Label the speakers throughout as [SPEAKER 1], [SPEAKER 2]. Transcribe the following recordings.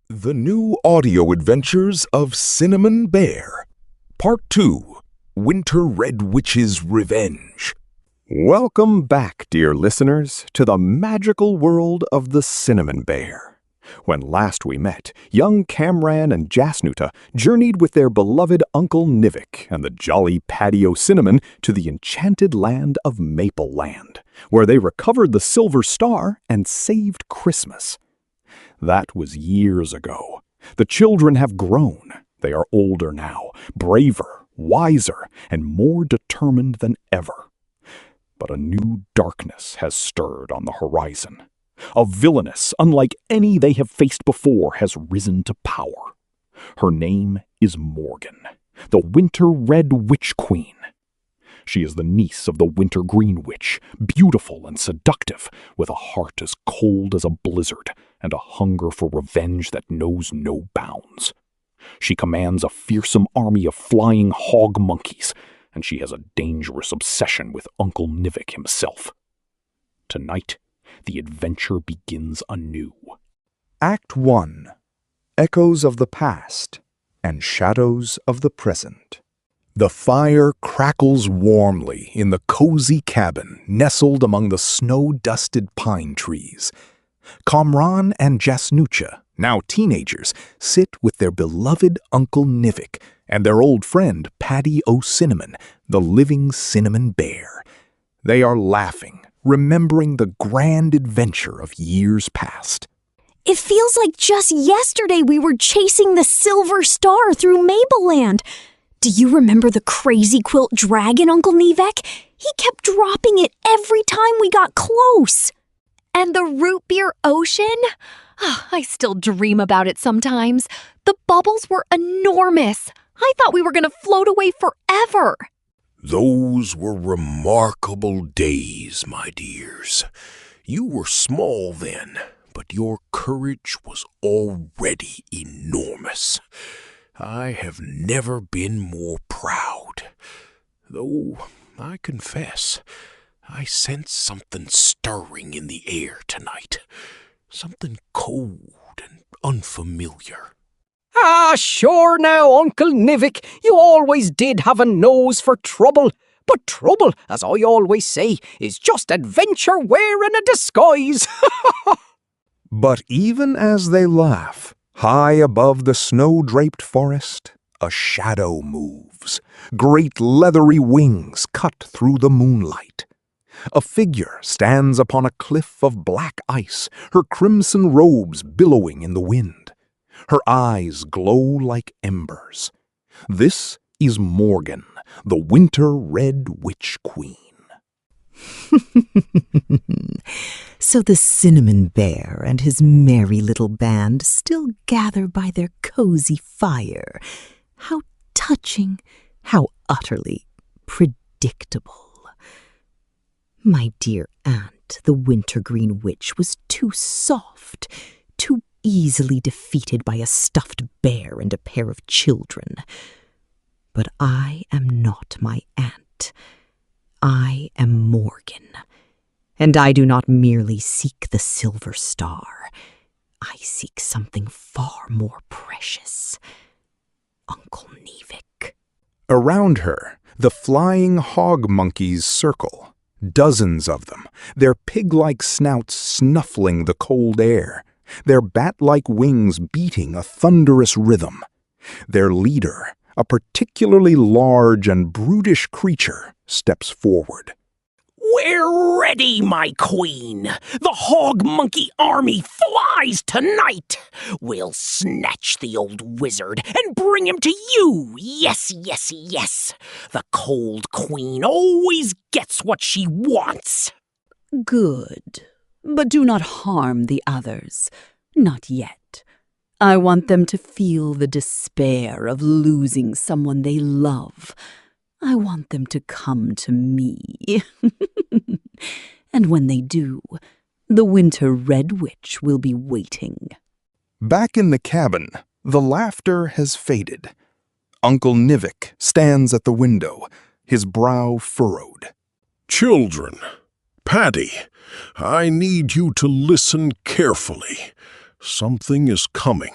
[SPEAKER 1] The New Audio Adventures of Cinnamon Bear, Part 2, Winter Red Witch's Revenge.
[SPEAKER 2] Welcome back, dear listeners, to the magical world of the Cinnamon Bear. When last we met, young Camran and Jasnuta journeyed with their beloved Uncle Nivik and the jolly Paddy O'Cinnamon to the enchanted land of Maple Land, where they recovered the Silver Star and saved Christmas. That was years ago. The children have grown. They are older now, braver, wiser, and more determined than ever. But a new darkness has stirred on the horizon. A villainess unlike any they have faced before has risen to power. Her name is Morgan, the Winter Red Witch Queen. She is the niece of the Winter Green Witch, beautiful and seductive, with a heart as cold as a blizzard and a hunger for revenge that knows no bounds. She commands a fearsome army of flying hog monkeys, and she has a dangerous obsession with Uncle Nivik himself. Tonight, the adventure begins anew.
[SPEAKER 3] Act 1. Echoes of the Past and Shadows of the Present. The fire crackles warmly in the cozy cabin nestled among the snow-dusted pine trees. Kamran and Jasnucha, now teenagers, sit with their beloved Uncle Nivik and their old friend Paddy O'Cinnamon, the living cinnamon bear. They are laughing, remembering the grand adventure of years past.
[SPEAKER 4] It feels like just yesterday we were chasing the Silver Star through Maple Land. Do you remember the crazy quilt dragon, Uncle Nivek? He kept dropping it every time we got close.
[SPEAKER 5] And the root beer ocean? I still dream about it sometimes. The bubbles were enormous. I thought we were going to float away forever.
[SPEAKER 6] Those were remarkable days, my dears. You were small then, but your courage was already enormous. I have never been more proud, though I confess I sense something stirring in the air tonight, something cold and unfamiliar.
[SPEAKER 7] Sure now, Uncle Nivik, you always did have a nose for trouble. But trouble, as I always say, is just adventure wearing a disguise.
[SPEAKER 3] But even as they laugh, high above the snow-draped forest, a shadow moves. Great leathery wings cut through the moonlight. A figure stands upon a cliff of black ice, her crimson robes billowing in the wind. Her eyes glow like embers. This is Morgan, the Winter Red Witch Queen.
[SPEAKER 8] So the Cinnamon Bear and his merry little band still gather by their cozy fire. How touching, how utterly predictable. My dear aunt, the Wintergreen Witch, was too soft, too easily defeated by a stuffed bear and a pair of children. But I am not my aunt. I am Morgan, and I do not merely seek the Silver Star. I seek something far more precious. Uncle Nivik.
[SPEAKER 3] Around her, the flying hog monkeys circle. Dozens of them, their pig-like snouts snuffling the cold air, their bat-like wings beating a thunderous rhythm. Their leader, a particularly large and brutish creature, steps forward.
[SPEAKER 9] We're ready, my queen. The hog monkey army flies tonight. We'll snatch the old wizard and bring him to you. Yes, yes, yes. The cold queen always gets what she wants.
[SPEAKER 10] Good. But do not harm the others. Not yet. I want them to feel the despair of losing someone they love. I want them to come to me. And when they do, the Winter Red Witch will be waiting.
[SPEAKER 3] Back in the cabin, the laughter has faded. Uncle Nivik stands at the window, his brow furrowed.
[SPEAKER 6] Children, Paddy, I need you to listen carefully. Something is coming.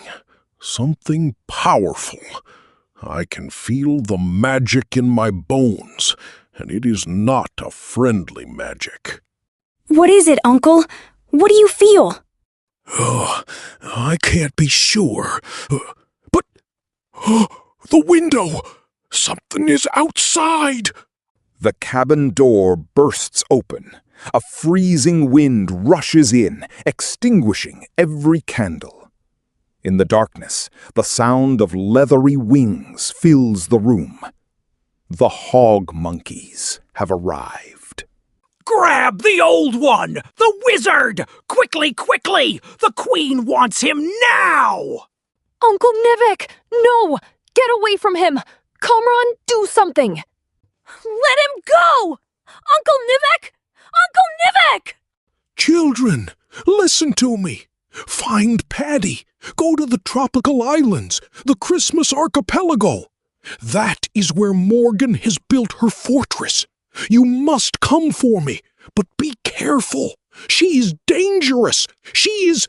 [SPEAKER 6] Something powerful. I can feel the magic in my bones, and it is not a friendly magic.
[SPEAKER 4] What is it, Uncle? What do you feel?
[SPEAKER 6] I can't be sure. But the window! Something is outside!
[SPEAKER 3] The cabin door bursts open. A freezing wind rushes in, extinguishing every candle. In the darkness, the sound of leathery wings fills the room. The hog monkeys have arrived.
[SPEAKER 9] Grab the old one! The wizard! Quickly, quickly! The queen wants him now!
[SPEAKER 5] Uncle Nivek! No! Get away from him! Kamran, do something!
[SPEAKER 11] Let him go! Uncle Nivek! Uncle Nivek!
[SPEAKER 6] Children, listen to me. Find Paddy. Go to the tropical islands, the Christmas archipelago. That is where Morgan has built her fortress. You must come for me, but be careful. She is dangerous. She is...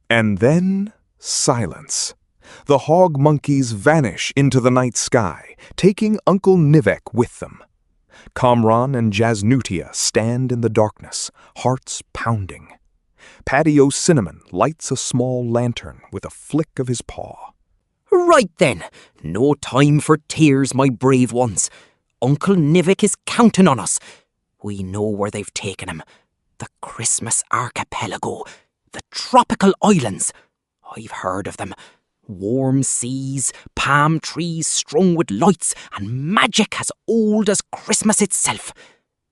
[SPEAKER 3] And then silence. The hog monkeys vanish into the night sky, taking Uncle Nivek with them. Kamran and Jasnutia stand in the darkness, hearts pounding. Paddy O'Cinnamon lights a small lantern with a flick of his paw.
[SPEAKER 7] Right then, no time for tears, my brave ones. Uncle Nivek is counting on us. We know where they've taken him. The Christmas archipelago, the tropical islands. I've heard of them. Warm seas, palm trees strung with lights, and magic as old as Christmas itself.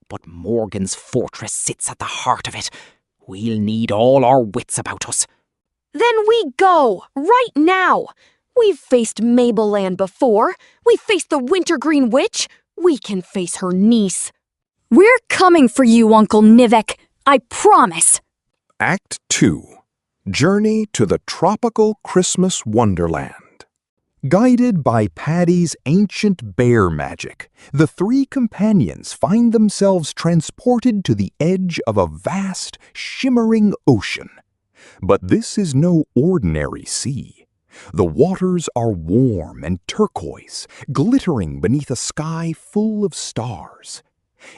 [SPEAKER 7] But Morgan's fortress sits at the heart of it. We'll need all our wits about us.
[SPEAKER 5] Then we go, right now. We've faced Mabelland before. We've faced the Wintergreen Witch. We can face her niece.
[SPEAKER 4] We're coming for you, Uncle Nivek. I promise.
[SPEAKER 3] Act 2. Journey to the Tropical Christmas Wonderland. Guided by Paddy's ancient bear magic, the three companions find themselves transported to the edge of a vast, shimmering ocean. But this is no ordinary sea. The waters are warm and turquoise, glittering beneath a sky full of stars.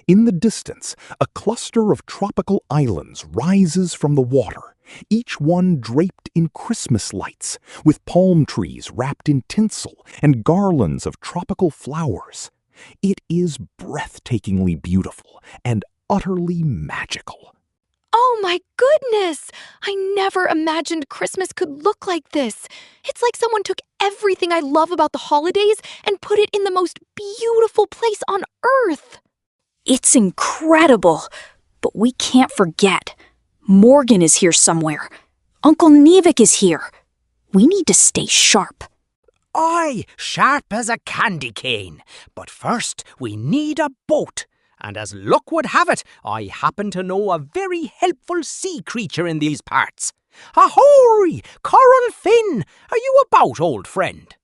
[SPEAKER 3] In the distance, a cluster of tropical islands rises from the water, each one draped in Christmas lights, with palm trees wrapped in tinsel and garlands of tropical flowers. It is breathtakingly beautiful and utterly magical.
[SPEAKER 5] Oh my goodness! I never imagined Christmas could look like this. It's like someone took everything I love about the holidays and put it in the most beautiful place on earth.
[SPEAKER 4] It's incredible, but we can't forget. Morgan is here somewhere. Uncle Nivek is here. We need to stay sharp.
[SPEAKER 9] Aye, sharp as a candy cane. But first, we need a boat. And as luck would have it, I happen to know a very helpful sea creature in these parts. Ahoy! Coral Finn! Are you about, old friend?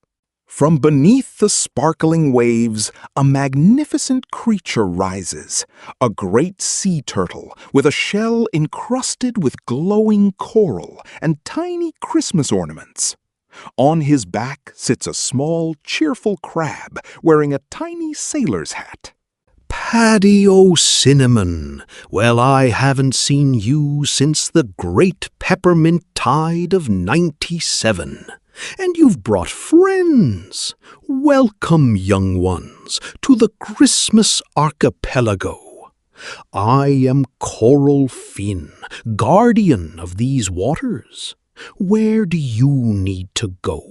[SPEAKER 3] From beneath the sparkling waves, a magnificent creature rises, a great sea turtle with a shell encrusted with glowing coral and tiny Christmas ornaments. On his back sits a small, cheerful crab wearing a tiny sailor's hat.
[SPEAKER 6] Paddy O'Cinnamon. Well, I haven't seen you since the great peppermint tide of '97. And you've brought friends. Welcome, young ones, to the Christmas archipelago. I am Coral Finn, guardian of these waters. Where do you need to go?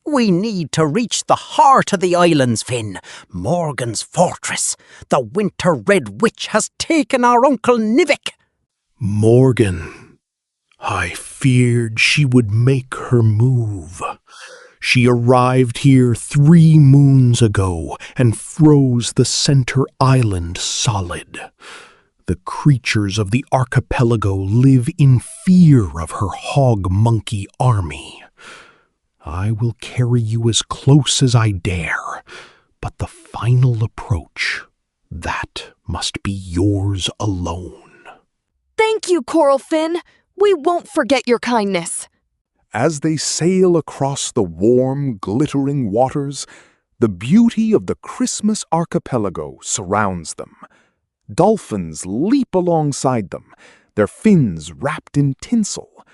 [SPEAKER 9] We need to reach the heart of the islands, Finn. Morgan's fortress. The Winter Red Witch has taken our Uncle Nivek.
[SPEAKER 6] Morgan. I feared she would make her move. She arrived here 3 moons ago and froze the center island solid. The creatures of the archipelago live in fear of her hog monkey army. I will carry you as close as I dare, but the final approach, that must be yours alone.
[SPEAKER 5] Thank you, Coral Finn. We won't forget your kindness.
[SPEAKER 3] As they sail across the warm, glittering waters, the beauty of the Christmas archipelago surrounds them. Dolphins leap alongside them, their fins wrapped in tinsel.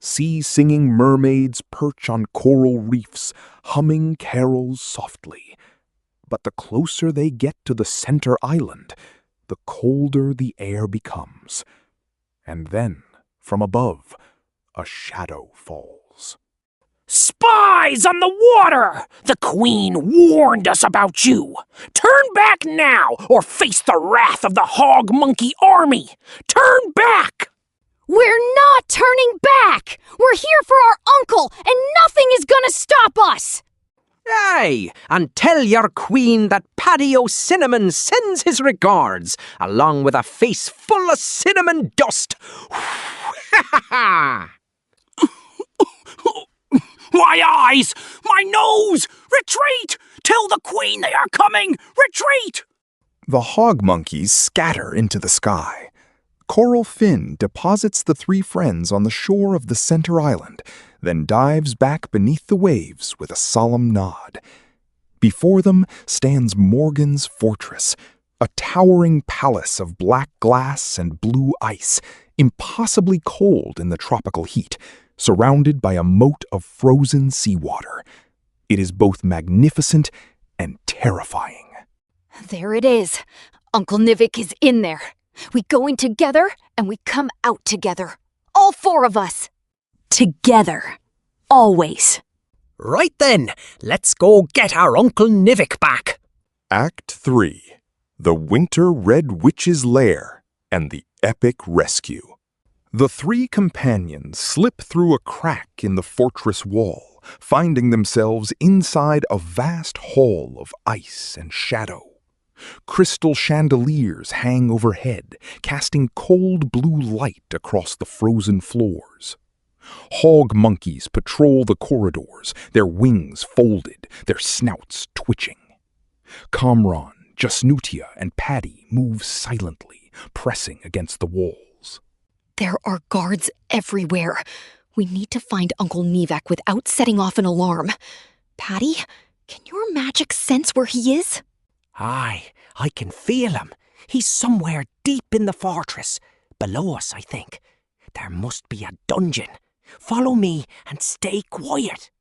[SPEAKER 3] Sea-singing mermaids perch on coral reefs, humming carols softly. But the closer they get to the center island, the colder the air becomes. And then, from above, a shadow falls.
[SPEAKER 9] Spies on the water! The Queen warned us about you! Turn back now, or face the wrath of the Hog Monkey Army! Turn back!
[SPEAKER 11] We're not turning back! We're here for our uncle, and nothing is gonna stop us!
[SPEAKER 7] Aye, and tell your queen that Paddy O'Cinnamon sends his regards, along with a face full of cinnamon dust. Ha ha ha!
[SPEAKER 9] My eyes! My nose! Retreat! Tell the Queen they are coming! Retreat!
[SPEAKER 3] The hog monkeys scatter into the sky. Coral Finn deposits the three friends on the shore of the center island, then dives back beneath the waves with a solemn nod. Before them stands Morgan's fortress, a towering palace of black glass and blue ice, impossibly cold in the tropical heat, surrounded by a moat of frozen seawater. It is both magnificent and terrifying.
[SPEAKER 11] There it is. Uncle Nivik is in there. We go in together, and we come out together. All four of us.
[SPEAKER 4] Together. Always.
[SPEAKER 7] Right then, let's go get our Uncle Nivik back.
[SPEAKER 3] Act 3. The Winter Red Witch's Lair and the Epic Rescue. The three companions slip through a crack in the fortress wall, finding themselves inside a vast hall of ice and shadow. Crystal chandeliers hang overhead, casting cold blue light across the frozen floors. Hog monkeys patrol the corridors, their wings folded, their snouts twitching. Kamran, Jasnutia, and Paddy move silently, pressing against the walls.
[SPEAKER 5] There are guards everywhere. We need to find Uncle Nivek without setting off an alarm. Paddy, can your magic sense where he is?
[SPEAKER 7] Aye, I can feel him. He's somewhere deep in the fortress. Below us, I think. There must be a dungeon. Follow me and stay quiet.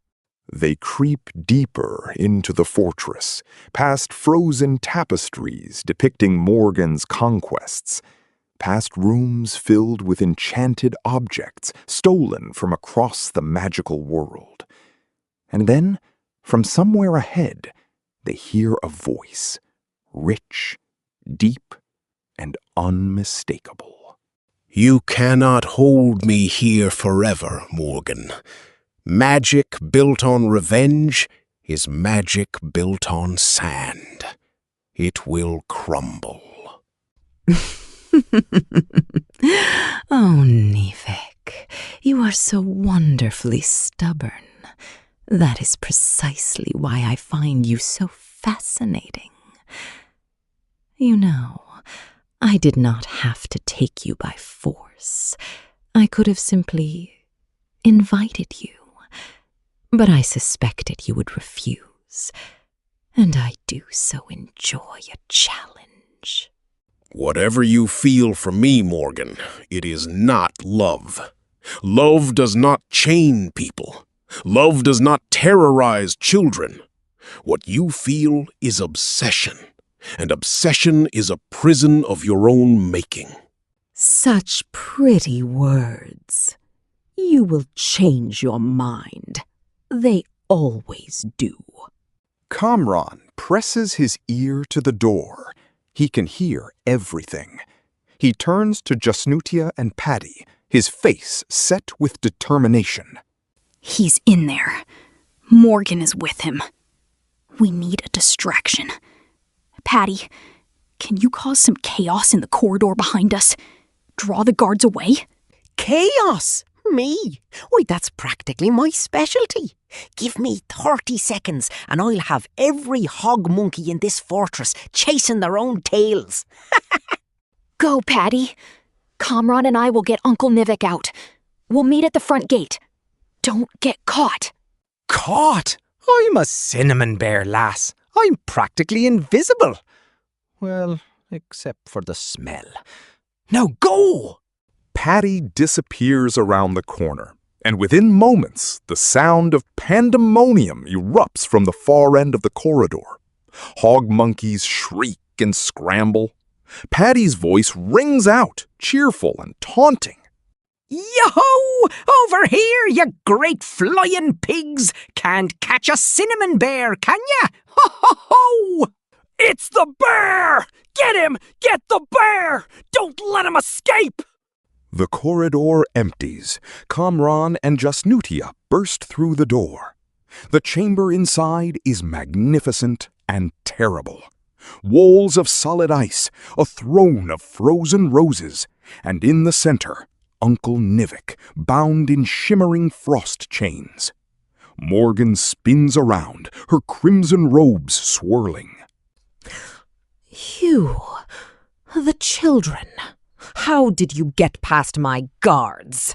[SPEAKER 3] They creep deeper into the fortress, past frozen tapestries depicting Morgan's conquests, past rooms filled with enchanted objects stolen from across the magical world. And then, from somewhere ahead, they hear a voice, rich, deep, and unmistakable.
[SPEAKER 6] You cannot hold me here forever, Morgan. Magic built on revenge is magic built on sand. It will crumble.
[SPEAKER 8] Oh, Nivek, you are so wonderfully stubborn. That is precisely why I find you so fascinating. You know, I did not have to take you by force. I could have simply invited you. But I suspected you would refuse, and I do so enjoy a challenge.
[SPEAKER 6] Whatever you feel for me, Morgan, it is not love. Love does not chain people. Love does not terrorize children. What you feel is obsession, and obsession is a prison of your own making.
[SPEAKER 8] Such pretty words. You will change your mind. They always do.
[SPEAKER 3] Kamran presses his ear to the door. He can hear everything. He turns to Jasnutia and Paddy, his face set with determination.
[SPEAKER 4] He's in there. Morgan is with him. We need a distraction. Paddy, can you cause some chaos in the corridor behind us? Draw the guards away?
[SPEAKER 7] Chaos? Me? Why, that's practically my specialty. Give me 30 seconds and I'll have every hog monkey in this fortress chasing their own tails.
[SPEAKER 5] Go, Paddy. Kamran and I will get Uncle Nivek out. We'll meet at the front gate. don't get caught.
[SPEAKER 12] Caught? I'm a cinnamon bear, lass. I'm practically invisible. Well, except for the smell. Now go!
[SPEAKER 2] Patty disappears around the corner, and within moments, the sound of pandemonium erupts from the far end of the corridor. Hog monkeys shriek and scramble. Patty's voice rings out, cheerful and taunting.
[SPEAKER 9] Yo-ho! Over here, you great flying pigs! Can't catch a cinnamon bear, can ya? Ho-ho-ho! It's the bear! Get him! Get the bear! Don't let him escape!
[SPEAKER 2] The corridor empties. Kamran and Jasnutia burst through the door. The chamber inside is magnificent and terrible. Walls of solid ice, a throne of frozen roses, and in the center, Uncle Nivik, bound in shimmering frost chains. Morgan spins around, her crimson robes swirling.
[SPEAKER 8] You, the children, how did you get past my guards?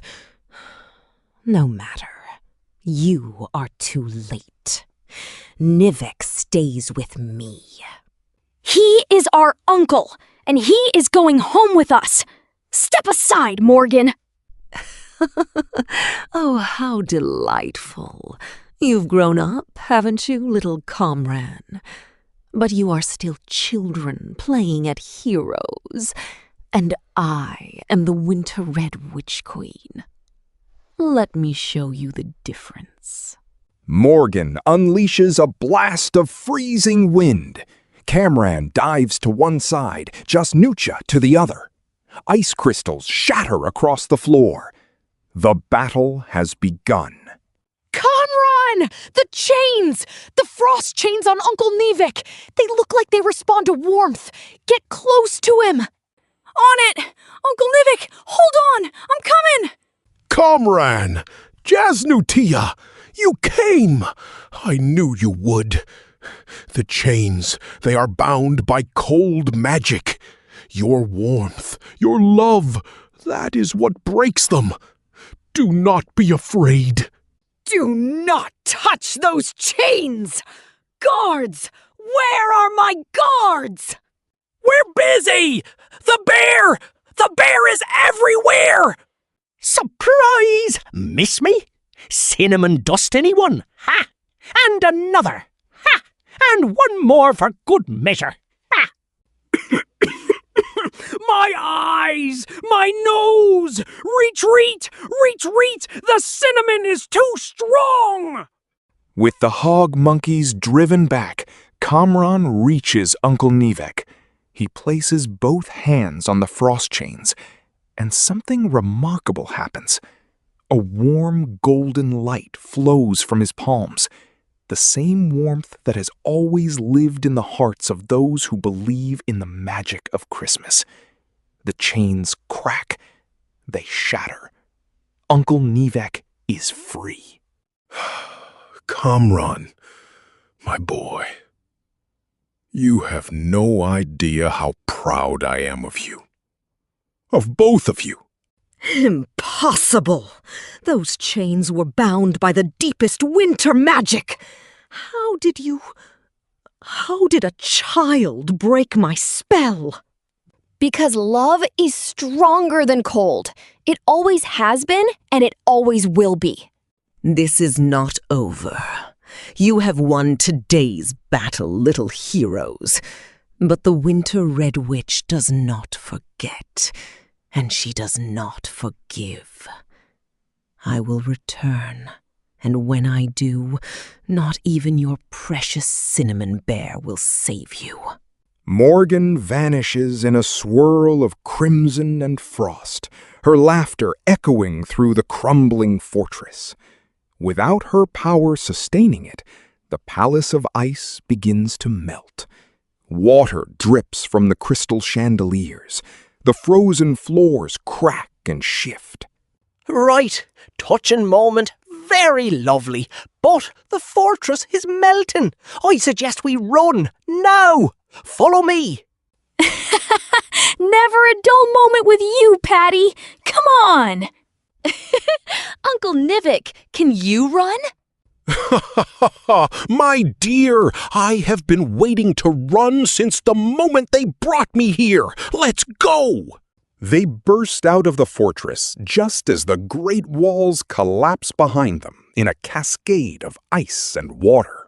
[SPEAKER 8] No matter. You are too late. Nivek stays with me.
[SPEAKER 4] He is our uncle, and he is going home with us. Step aside, Morgan.
[SPEAKER 8] Oh, how delightful. You've grown up, haven't you, little Kamran? But you are still children playing at heroes, and I am the Winter Red Witch Queen. Let me show you the difference.
[SPEAKER 2] Morgan unleashes a blast of freezing wind. Kamran dives to one side, Jasnutia to the other. Ice crystals shatter across the floor. The battle has begun.
[SPEAKER 5] Kamran! The chains! The frost chains on Uncle Nivik! They look like they respond to warmth. Get close to him!
[SPEAKER 4] On it! Uncle Nivik, hold on! I'm coming!
[SPEAKER 6] Kamran! Jasnutia! You came! I knew you would. The chains, they are bound by cold magic. Your warmth, your love, that is what breaks them. Do not be afraid.
[SPEAKER 9] Do not touch those chains! Guards! Where are my guards? We're busy! The bear! The bear is everywhere! Surprise! Miss me? Cinnamon dust, anyone? Ha! And another! Ha! And one more for good measure! Ha! My eyes! My nose! Retreat! Retreat! The cinnamon is too strong!
[SPEAKER 2] With the hog monkeys driven back, Kamran reaches Uncle Nivek. He places both hands on the frost chains, and something remarkable happens. A warm golden light flows from his palms, the same warmth that has always lived in the hearts of those who believe in the magic of Christmas. The chains crack. They shatter. Uncle Nivek is free.
[SPEAKER 6] Kamran, my boy, you have no idea how proud I am of you. Of both of you.
[SPEAKER 8] Impossible! Those chains were bound by the deepest winter magic. How did a child break my spell?
[SPEAKER 4] Because love is stronger than cold. It always has been, and it always will be.
[SPEAKER 8] This is not over. You have won today's battle, little heroes. But the Winter Red Witch does not forget, and she does not forgive. I will return, and when I do, not even your precious cinnamon bear will save you.
[SPEAKER 2] Morgan vanishes in a swirl of crimson and frost, her laughter echoing through the crumbling fortress. Without her power sustaining it, the palace of ice begins to melt. Water drips from the crystal chandeliers. The frozen floors crack and shift.
[SPEAKER 9] Right, touching moment, very lovely, but the fortress is melting. I suggest we run, now! Follow me!
[SPEAKER 4] Never a dull moment with you, Patty. Come on!
[SPEAKER 5] Uncle Nivik, can you run?
[SPEAKER 6] My dear, I have been waiting to run since the moment they brought me here. Let's go!
[SPEAKER 3] They burst out of the fortress just as the great walls collapse behind them in a cascade of ice and water.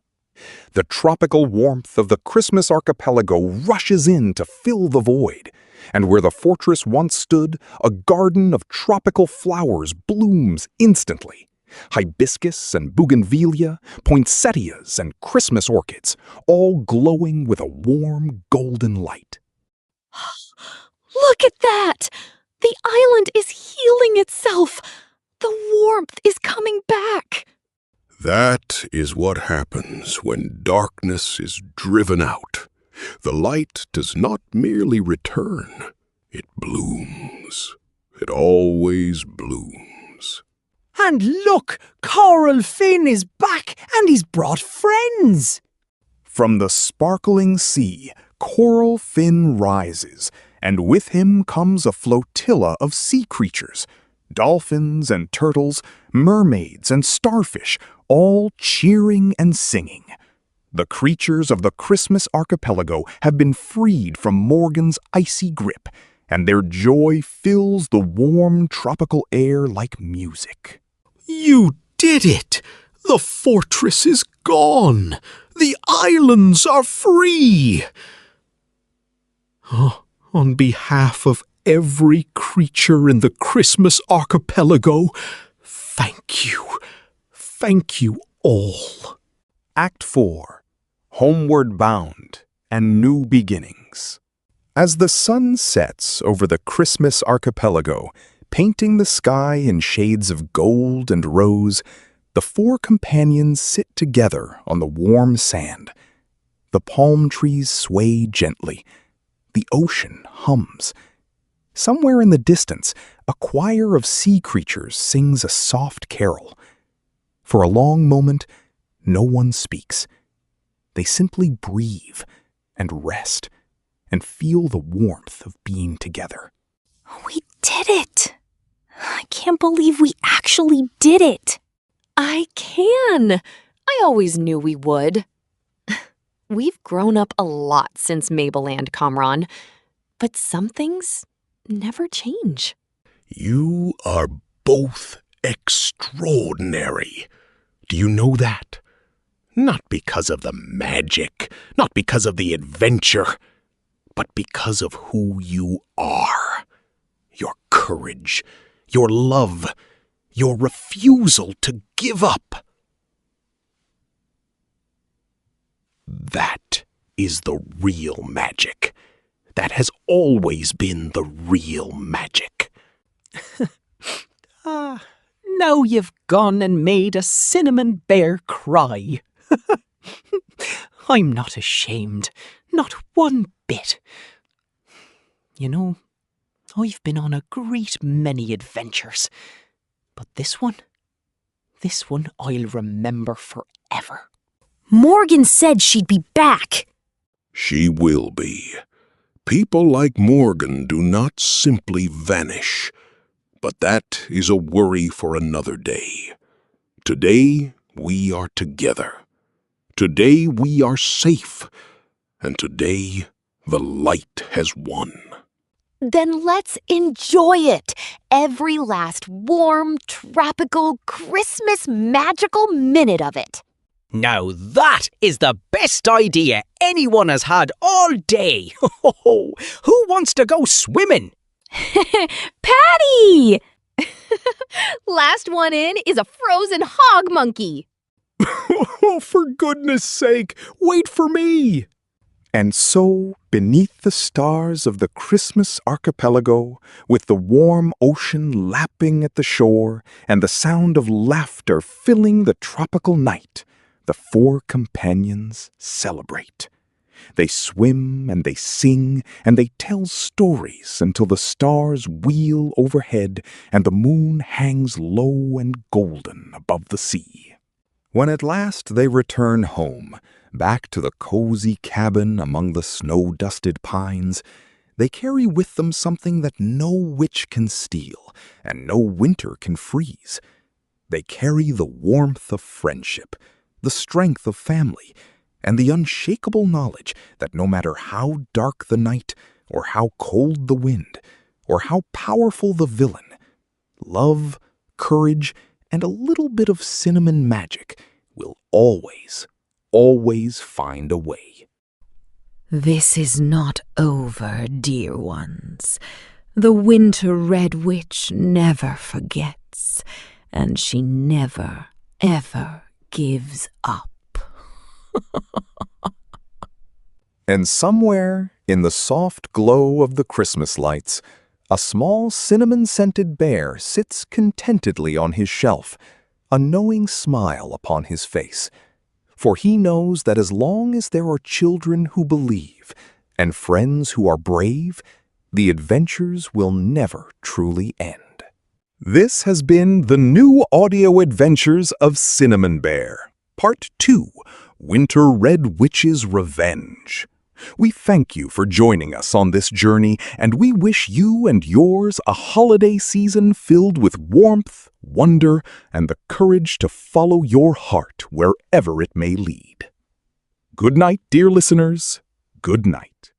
[SPEAKER 3] The tropical warmth of the Christmas archipelago rushes in to fill the void, and where the fortress once stood, a garden of tropical flowers blooms instantly. Hibiscus and bougainvillea, poinsettias and Christmas orchids, all glowing with a warm golden light.
[SPEAKER 5] Look at that! The island is healing itself. The warmth is coming back.
[SPEAKER 13] That is what happens when darkness is driven out. The light does not merely return, it blooms. It always blooms.
[SPEAKER 12] And look, Coral Finn is back and he's brought friends.
[SPEAKER 3] From the sparkling sea, Coral Finn rises, and with him comes a flotilla of sea creatures. Dolphins and turtles, mermaids and starfish, all cheering and singing. The creatures of the Christmas archipelago have been freed from Morgan's icy grip, and their joy fills the warm tropical air like music.
[SPEAKER 6] You did it! The fortress is gone! The islands are free! Oh, on behalf of every creature in the Christmas archipelago, thank you. Thank you all.
[SPEAKER 3] Act 4. Homeward Bound and New Beginnings. As the sun sets over the Christmas archipelago, painting the sky in shades of gold and rose, the four companions sit together on the warm sand. The palm trees sway gently. The ocean hums. Somewhere in the distance, a choir of sea creatures sings a soft carol. For a long moment, no one speaks. They simply breathe and rest and feel the warmth of being together.
[SPEAKER 4] We did it! I can't believe we actually did it.
[SPEAKER 5] I can. I always knew we would. We've grown up a lot since Mabeland, Kamran, but some things never change.
[SPEAKER 13] You are both extraordinary. Do you know that? Not because of the magic, not because of the adventure, but because of who you are. Your courage, your love, your refusal to give up. That is the real magic. That has always been the real magic.
[SPEAKER 9] Now you've gone and made a cinnamon bear cry. I'm not ashamed, not one bit. You know, I've been on a great many adventures, but this one I'll remember forever.
[SPEAKER 4] Morgan said she'd be back.
[SPEAKER 13] She will be. People like Morgan do not simply vanish, but that is a worry for another day. Today we are together. Today we are safe, and today the light has won.
[SPEAKER 11] Then let's enjoy it. Every last warm, tropical, Christmas magical minute of it.
[SPEAKER 7] Now that is the best idea anyone has had all day. Who wants to go swimming?
[SPEAKER 5] Patty! Last one in is a frozen hog monkey.
[SPEAKER 3] Oh, for goodness sake, wait for me! And so, beneath the stars of the Christmas archipelago, with the warm ocean lapping at the shore and the sound of laughter filling the tropical night, the four companions celebrate. They swim and they sing and they tell stories until the stars wheel overhead and the moon hangs low and golden above the sea. When at last they return home, back to the cozy cabin among the snow-dusted pines, They carry with them something that no witch can steal and no winter can freeze. They carry the warmth of friendship, the strength of family, and the unshakable knowledge that no matter how dark the night, or how cold the wind, or how powerful the villain, love, courage, and a little bit of cinnamon magic will always, always find a way.
[SPEAKER 8] This is not over, dear ones. The Winter Red Witch never forgets, and she never, ever gives up.
[SPEAKER 2] And somewhere in the soft glow of the Christmas lights, a small cinnamon-scented bear sits contentedly on his shelf, a knowing smile upon his face. For he knows that as long as there are children who believe and friends who are brave, the adventures will never truly end. This has been the new audio adventures of Cinnamon Bear, Part 2, Winter Red Witch's Revenge. We thank you for joining us on this journey, and we wish you and yours a holiday season filled with warmth, wonder, and the courage to follow your heart wherever it may lead. Good night, dear listeners. Good night.